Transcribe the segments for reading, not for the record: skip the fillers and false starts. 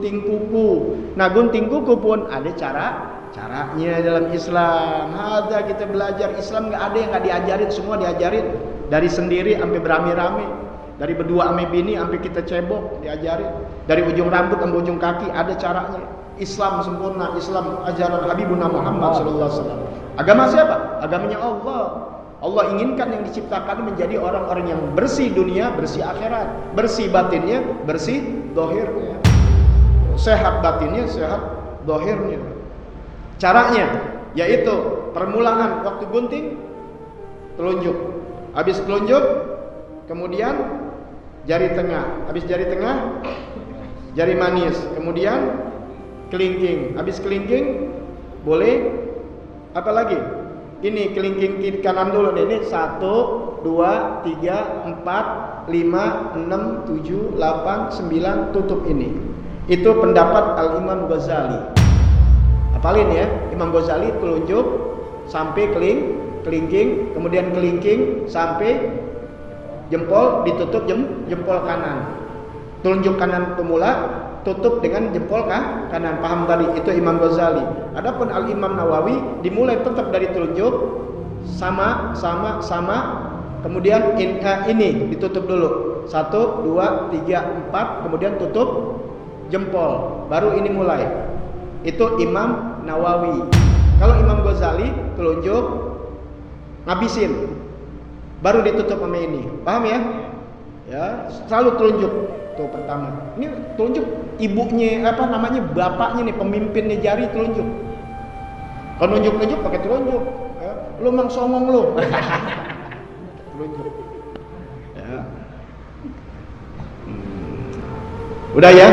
gunting kuku. Nah, gunting kuku pun ada caranya dalam Islam. Ada kita belajar Islam, nggak ada yang nggak diajarin, semua diajarin. Dari sendiri sampai berame-rame, dari berdua ame bini sampai kita cebok diajarin. Dari ujung rambut sampai ujung kaki ada caranya. Islam sempurna, Islam ajaran Habibuna Muhammad sallallahu alaihi wasallam. Agama siapa? Agamanya Allah. Allah inginkan yang diciptakan menjadi orang-orang yang bersih dunia, bersih akhirat, bersih batinnya, bersih zahirnya. Sehat batinnya, sehat zahirnya. Caranya yaitu permulaan waktu gunting telunjuk. Habis telunjuk kemudian jari tengah. Habis jari tengah jari manis. Kemudian kelingking. Habis kelingking boleh apa lagi? Ini kelingking kiri kanan dulu nih. Ini 1, 2, 3, 4, 5, 6, 7, 8, 9, tutup ini. Itu pendapat Al-Imam Ghazali. Apalin ya, Imam Ghazali telunjuk sampai kelingking, kemudian kelingking sampai jempol, ditutup jempol kanan. Telunjuk kanan pemula, tutup dengan jempol kanan. Paham tadi? Itu Imam Ghazali. Adapun Al-Imam Nawawi dimulai tetap dari telunjuk sama. Kemudian ini ditutup dulu. 1, 2, 3, 4, kemudian tutup jempol. Baru ini mulai. Itu Imam Nawawi. Kalau Imam Ghazali telunjuk ngabisin. Baru ditutup sama ini. Paham ya? Ya, selalu telunjuk. Tuh pertama. Ini telunjuk ibunya bapaknya nih, pemimpinnya jari telunjuk. Kalau nunjuk pakai telunjuk. Ya. Lu mang songong lu. Telunjuk. Ya. Udah ya?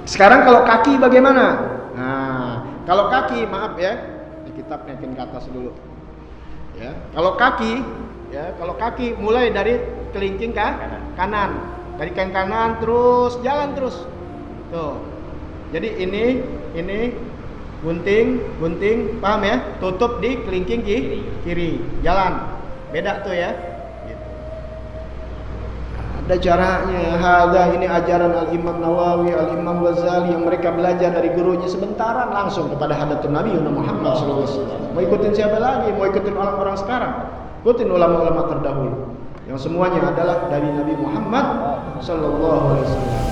Sekarang kalau kaki bagaimana? Nah, kalau kaki maaf ya. Di kitab naikin ke atas dulu. Ya, kalau kaki mulai dari kelingking kanan. Dari kanan terus jalan terus. Tuh. Jadi ini gunting, paham ya? Tutup di kelingking kiri. Jalan. Beda tuh ya. Gitu. Ada caranya. Ini ajaran Al-Imam Nawawi, Al-Imam Ghazali yang mereka belajar dari gurunya sebentaran langsung kepada hadatun Nabi Muhammad sallallahu alaihi wasallam. Mau ikutin siapa lagi? Mau ikutin orang-orang sekarang? Ikutin ulama-ulama terdahulu yang semuanya adalah dari Nabi Muhammad sallallahu alaihi wasallam.